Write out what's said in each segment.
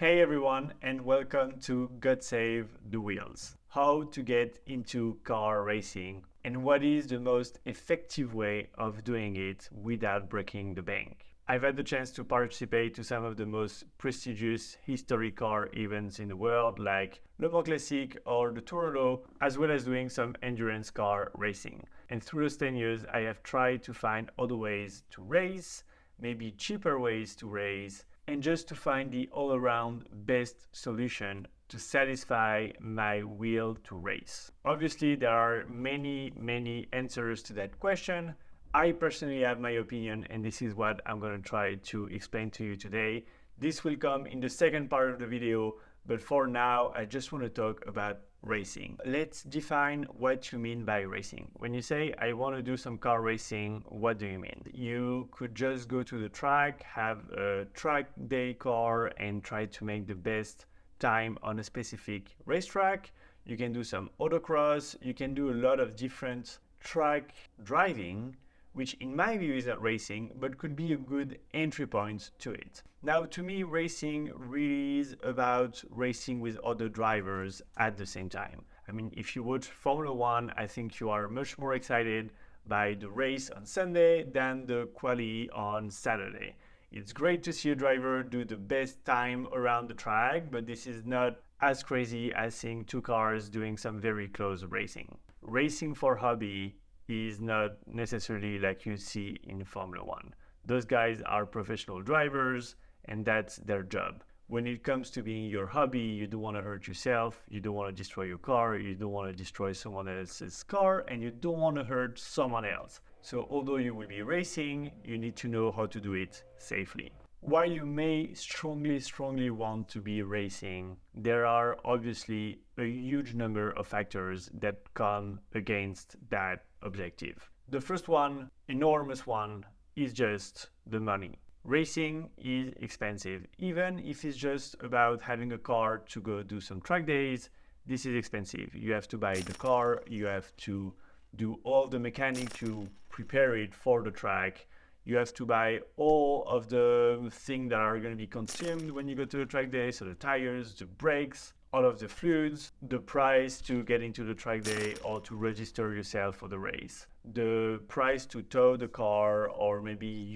Hey everyone, and welcome to God Save the Wheels. How to get into car racing and what is the most effective way of doing it without breaking the bank. I've had the chance to participate to some of the most prestigious historic car events in the world like Le Mans Classic or the Toronto, as well as doing some endurance car racing. And through those 10 years, I have tried to find other ways to race, maybe cheaper ways to race, and just to find the all-around best solution to satisfy my will to race. Obviously, there are many answers to that question. I personally have my opinion, and this is what I'm going to try to explain to you today. This will come in the second part of the video, but for now, I just want to talk about racing. Let's define what you mean by racing. When you say, I want to do some car racing, what do you mean? You could just go to the track, have a track day car, and try to make the best time on a specific racetrack. You can do some autocross. You can do a lot of different track driving, which in my view is not racing, but could be a good entry point to it. Now, to me, racing really is about racing with other drivers at the same time. I mean, if you watch Formula One, I think you are much more excited by the race on Sunday than the quali on Saturday. It's great to see a driver do the best time around the track, but this is not as crazy as seeing two cars doing some very close racing. Racing for hobby is not necessarily like you see in Formula One. Those guys are professional drivers and that's their job. When it comes to being your hobby, you don't want to hurt yourself, you don't want to destroy your car, you don't want to destroy someone else's car, and you don't want to hurt someone else. So although you will be racing, you need to know how to do it safely. While you may strongly want to be racing, there are obviously a huge number of factors that come against that objective. The first one, enormous one, is just the money. Racing is expensive. Even if it's just about having a car to go do some track days, this is expensive. You have to buy the car, you have to do all the mechanic to prepare it for the track. You have to buy all of the things that are going to be consumed when you go to the track day, so the tires, the brakes, all of the fluids, the price to get into the track day or to register yourself for the race, the price to tow the car, or maybe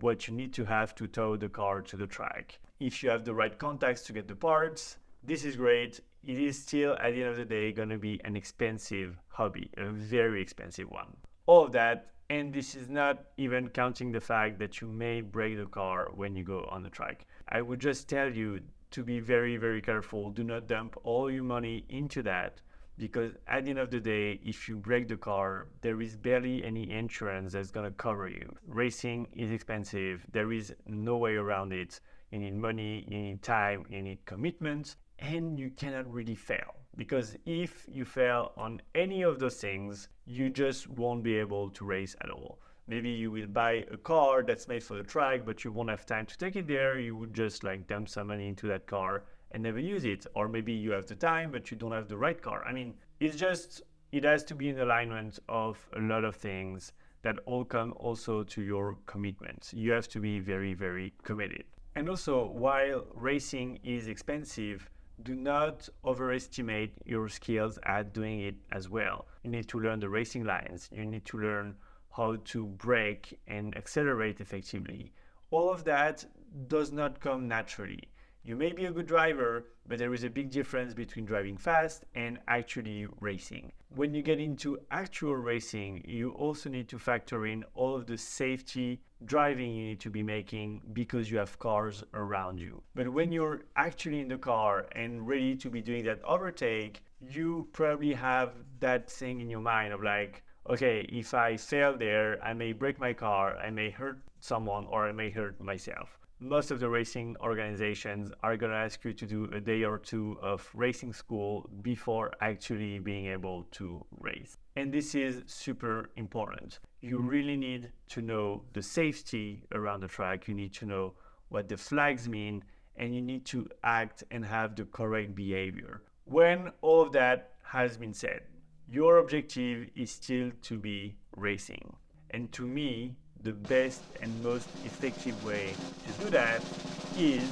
what you need to have to tow the car to the track. If you have the right contacts to get the parts, this is great. It is still, at the end of the day, going to be an expensive hobby, a very expensive one. All of that, and this is not even counting the fact that you may break the car when you go on the track. I would just tell you to be very careful. Do not dump all your money into that, because at the end of the day, if you break the car, there is barely any insurance that's going to cover you. Racing is expensive. There is no way around it. You need money, you need time, you need commitment, and you cannot really fail. Because if you fail on any of those things, you just won't be able to race at all. Maybe you will buy a car that's made for the track, but you won't have time to take it there. You would just dump some money into that car and never use it. Or maybe you have the time, but you don't have the right car. I mean, it has to be in alignment of a lot of things that all come also to your commitment. You have to be very committed. And also, while racing is expensive, do not overestimate your skills at doing it as well. You need to learn the racing lines. You need to learn how to brake and accelerate effectively. All of that does not come naturally. You may be a good driver, but there is a big difference between driving fast and actually racing. When you get into actual racing, you also need to factor in all of the safety driving you need to be making because you have cars around you. But when you're actually in the car and ready to be doing that overtake, you probably have that thing in your mind of okay, if I fail there, I may break my car, I may hurt someone, or I may hurt myself. Most of the racing organizations are going to ask you to do a day or two of racing school before actually being able to race. And this is super important. You really need to know the safety around the track. You need to know what the flags mean, and you need to act and have the correct behavior. When all of that has been said, your objective is still to be racing. And to me, the best and most effective way to do that is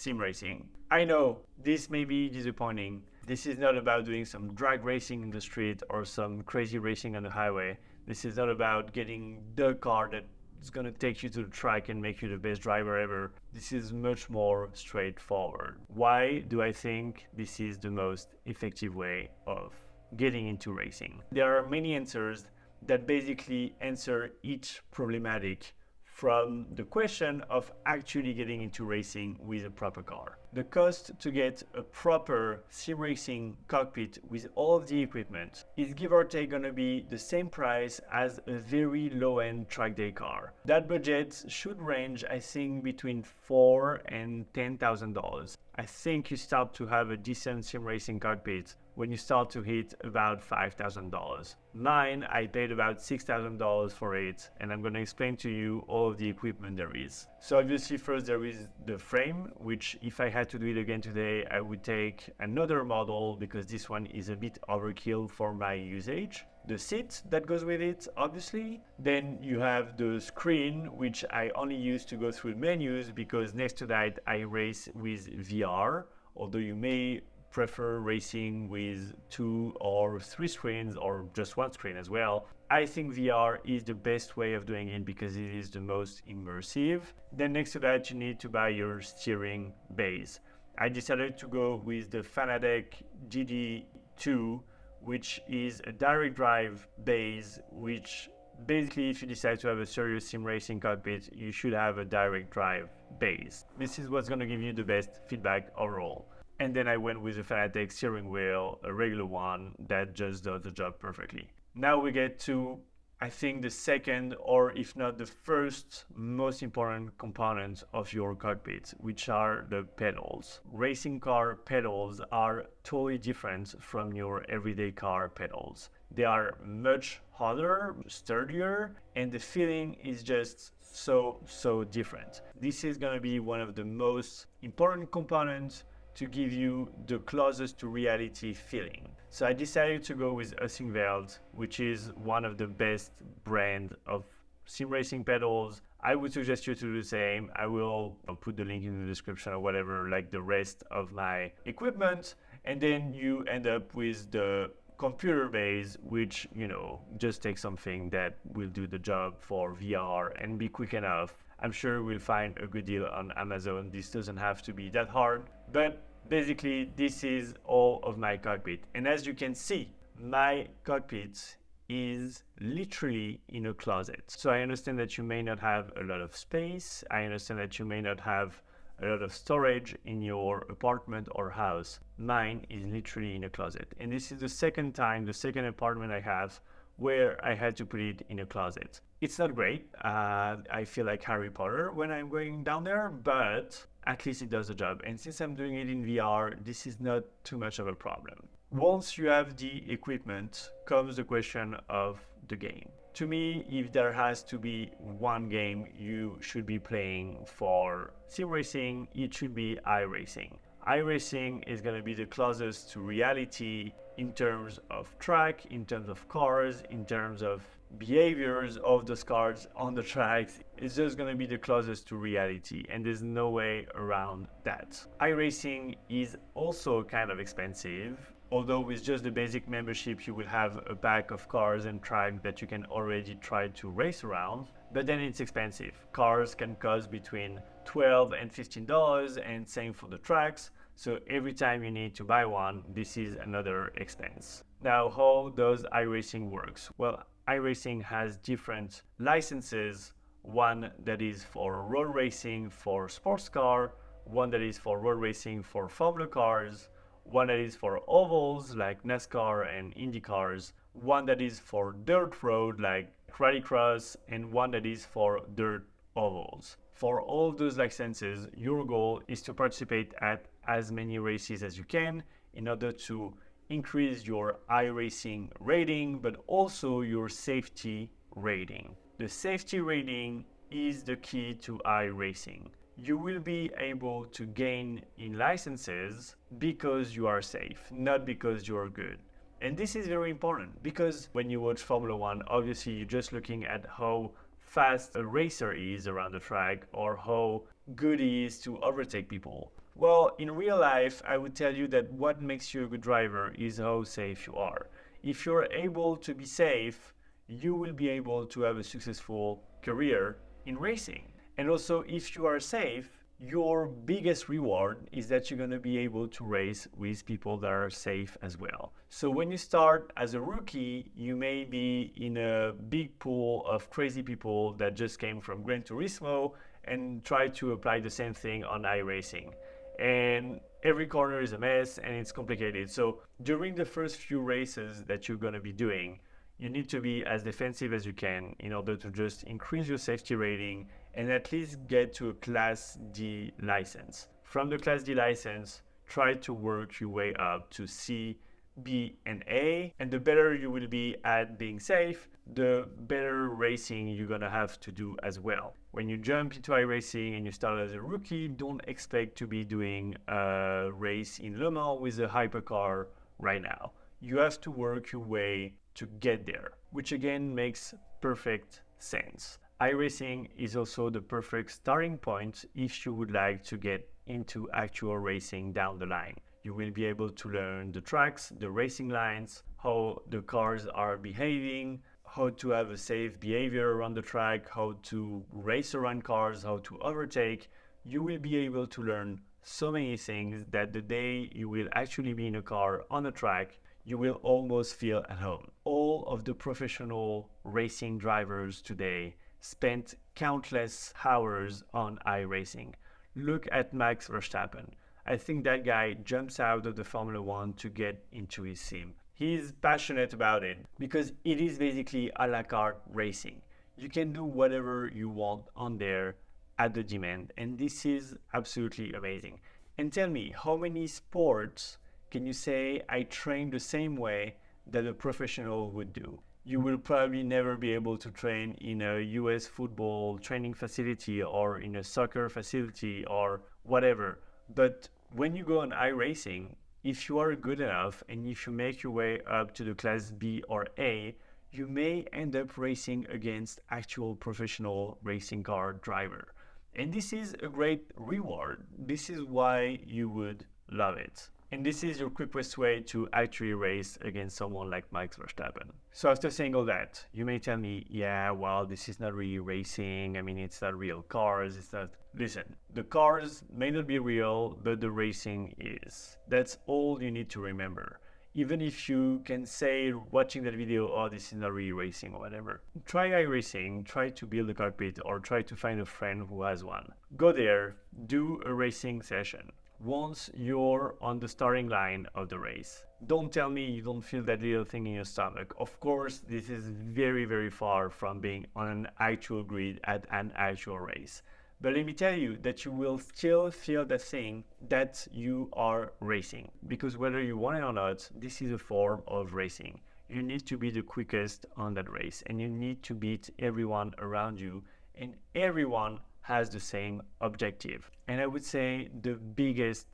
sim racing. I know this may be disappointing. This is not about doing some drag racing in the street or some crazy racing on the highway. This is not about getting the car that is going to take you to the track and make you the best driver ever. This is much more straightforward. Why do I think this is the most effective way of getting into racing? There are many answers that basically answer each problematic from the question of actually getting into racing with a proper car. The cost to get a proper sim racing cockpit with all of the equipment is give or take gonna be the same price as a very low-end track day car. That budget should range, I think, between $4,000 and $10,000. I think you start to have a decent sim racing cockpit when you start to hit about $5,000. Mine, I paid about $6,000 for it, and I'm going to explain to you all of the equipment there is. So obviously first there is the frame, which if I had to do it again today, I would take another model because this one is a bit overkill for my usage. The seat that goes with it, obviously. Then you have the screen, which I only use to go through menus because next to that I race with VR, although you may prefer racing with 2 or 3 screens or just 1 screen as well. I think VR is the best way of doing it because it is the most immersive. Then next to that you need to buy your steering base. I decided to go with the Fanatec GD2, which is a direct drive base, which basically if you decide to have a serious sim racing cockpit, you should have a direct drive base. This is what's going to give you the best feedback overall. And then I went with a Fanatec steering wheel, a regular one that just does the job perfectly. Now we get to, I think, the second, or if not the first most important component of your cockpit, which are the pedals. Racing car pedals are totally different from your everyday car pedals. They are much harder, sturdier, and the feeling is just so different. This is going to be one of the most important components to give you the closest to reality feeling. So I decided to go with Heusinkveld, which is one of the best brand of sim racing pedals. I would suggest you to do the same. I will put the link in the description or whatever, like the rest of my equipment. And then you end up with the computer base, which, you know, just take something that will do the job for VR and be quick enough. I'm sure we'll find a good deal on Amazon. This doesn't have to be that hard, but basically this is all of my cockpit. And as you can see, my cockpit is literally in a closet. So I understand that you may not have a lot of space. I understand that you may not have a lot of storage in your apartment or house. Mine is literally in a closet. And this is the second apartment I have where I had to put it in a closet. It's not great. I feel like Harry Potter when I'm going down there, but at least it does the job. And since I'm doing it in VR, this is not too much of a problem. Once you have the equipment, comes the question of the game. To me, if there has to be one game you should be playing for sim racing, it should be iRacing. iRacing is going to be the closest to reality in terms of track, in terms of cars, in terms of behaviors of those cars on the tracks. It's just going to be the closest to reality, and there's no way around that. iRacing is also kind of expensive, although with just the basic membership you will have a pack of cars and track that you can already try to race around, but then it's expensive. Cars can cost between $12 and $15, and same for the tracks. So every time you need to buy one, this is another expense. Now, how does iRacing works? Well, iRacing has different licenses. One that is for road racing for sports car, one that is for road racing for Formula cars, one that is for ovals like NASCAR and Indy cars, one that is for dirt road like rallycross, and one that is for dirt ovals. For all those licenses, your goal is to participate at as many races as you can in order to increase your iRacing rating, but also your safety rating. The safety rating is the key to iRacing. You will be able to gain in licenses because you are safe, not because you are good. And this is very important because when you watch Formula One, obviously you're just looking at how fast a racer is around the track or how good he is to overtake people. Well, in real life, I would tell you that what makes you a good driver is how safe you are. If you're able to be safe, you will be able to have a successful career in racing. And also, if you are safe, your biggest reward is that you're going to be able to race with people that are safe as well. So when you start as a rookie, you may be in a big pool of crazy people that just came from Gran Turismo and try to apply the same thing on iRacing. And every corner is a mess and it's complicated. So during the first few races that you're going to be doing, you need to be as defensive as you can in order to just increase your safety rating and at least get to a Class D license. From the Class D license, try to work your way up to C, B, and A. And the better you will be at being safe, the better racing you're gonna have to do as well. When you jump into iRacing and you start as a rookie, don't expect to be doing a race in Le Mans with a hypercar right now. You have to work your way to get there, which again makes perfect sense. iRacing is also the perfect starting point if you would like to get into actual racing down the line. You will be able to learn the tracks, the racing lines, how the cars are behaving, how to have a safe behavior around the track, how to race around cars, how to overtake. You will be able to learn so many things that the day you will actually be in a car on a track, you will almost feel at home. All of the professional racing drivers today spent countless hours on iRacing. Look at Max Verstappen. I think that guy jumps out of the Formula One to get into his sim. He's passionate about it because it is basically a la carte racing. You can do whatever you want on there at the demand, and this is absolutely amazing. And tell me, how many sports can you say I train the same way that a professional would do? You will probably never be able to train in a US football training facility or in a soccer facility or whatever. But when you go on iRacing, if you are good enough and if you make your way up to the Class B or A, you may end up racing against actual professional racing car driver. And this is a great reward. This is why you would love it. And this is your quickest way to actually race against someone like Max Verstappen. So after saying all that, you may tell me, yeah, well, this is not really racing. I mean, it's not real cars. It's not. Listen, the cars may not be real, but the racing is. That's all you need to remember. Even if you can say watching that video, oh, this is not really racing or whatever. Try iRacing, try to build a cockpit or try to find a friend who has one. Go there, do a racing session. Once you're on the starting line of the race, don't tell me you don't feel that little thing in your stomach. Of course, this is very, very far from being on an actual grid at an actual race. But let me tell you that you will still feel the thing that you are racing. Because whether you want it or not, this is a form of racing. You need to be the quickest on that race and you need to beat everyone around you, and everyone has the same objective. And I would say the biggest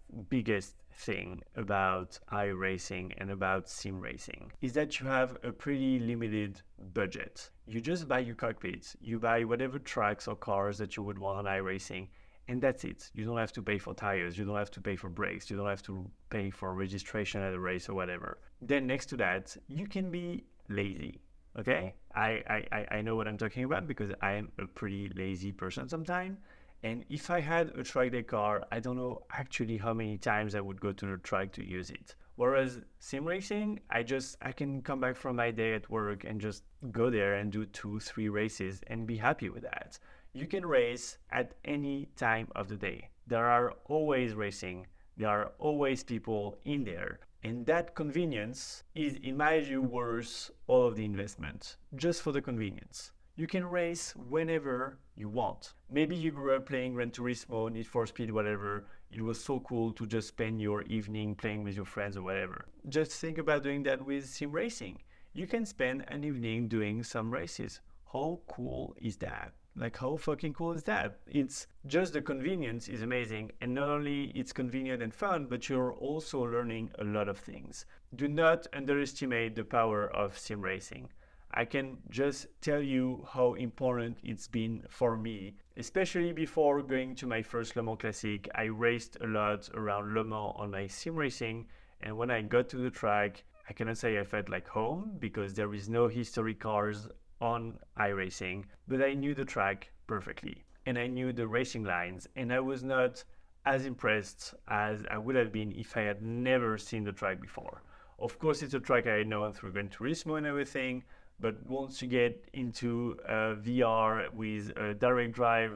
thing about iRacing and about sim racing is that you have a pretty limited budget. You just buy your cockpit, you buy whatever tracks or cars that you would want on iRacing, and that's it. You don't have to pay for tires, you don't have to pay for brakes, you don't have to pay for registration at a race or whatever. Then next to that, you can be lazy. Okay, I know what I'm talking about because I am a pretty lazy person sometimes. And if I had a track day car, I don't know actually how many times I would go to the track to use it. Whereas sim racing, I can come back from my day at work and just go there and do 2-3 races and be happy with that. You can race at any time of the day. There are always racing. There are always people in there. And that convenience is, in my view, worth all of the investment, just for the convenience. You can race whenever you want. Maybe you grew up playing Gran Turismo, Need for Speed, whatever. It was so cool to just spend your evening playing with your friends or whatever. Just think about doing that with sim racing. You can spend an evening doing some races. How cool is that? Like, how fucking cool is that? It's just the convenience is amazing. And not only it's convenient and fun, but you're also learning a lot of things. Do not underestimate the power of sim racing. I can just tell you how important it's been for me, especially before going to my first Le Mans Classic. I raced a lot around Le Mans on my Simracing, and when I got to the track, I cannot say I felt like home because there is no historic cars on iRacing, but I knew the track perfectly and I knew the racing lines, and I was not as impressed as I would have been if I had never seen the track before. Of course, it's a track I had known through Gran Turismo and everything, but once you get into VR with a direct drive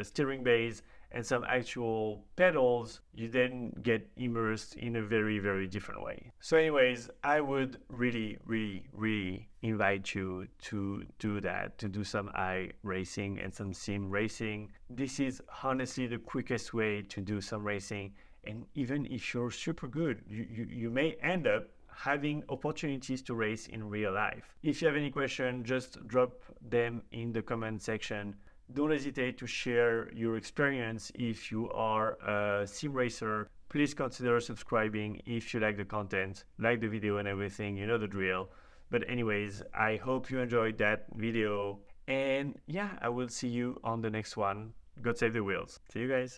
steering base and some actual pedals, you then get immersed in a very, very different way. So anyways, I would really, really, really invite you to do that, to do some iRacing and some sim racing. This is honestly the quickest way to do some racing. And even if you're super good, you may end up having opportunities to race in real life. If you have any questions, just drop them in the comment section. Don't hesitate to share your experience if you are a sim racer. Please consider subscribing if you like the content, like the video and everything, you know the drill. But anyways, I hope you enjoyed that video. And yeah, I will see you on the next one. God save the wheels. See you guys.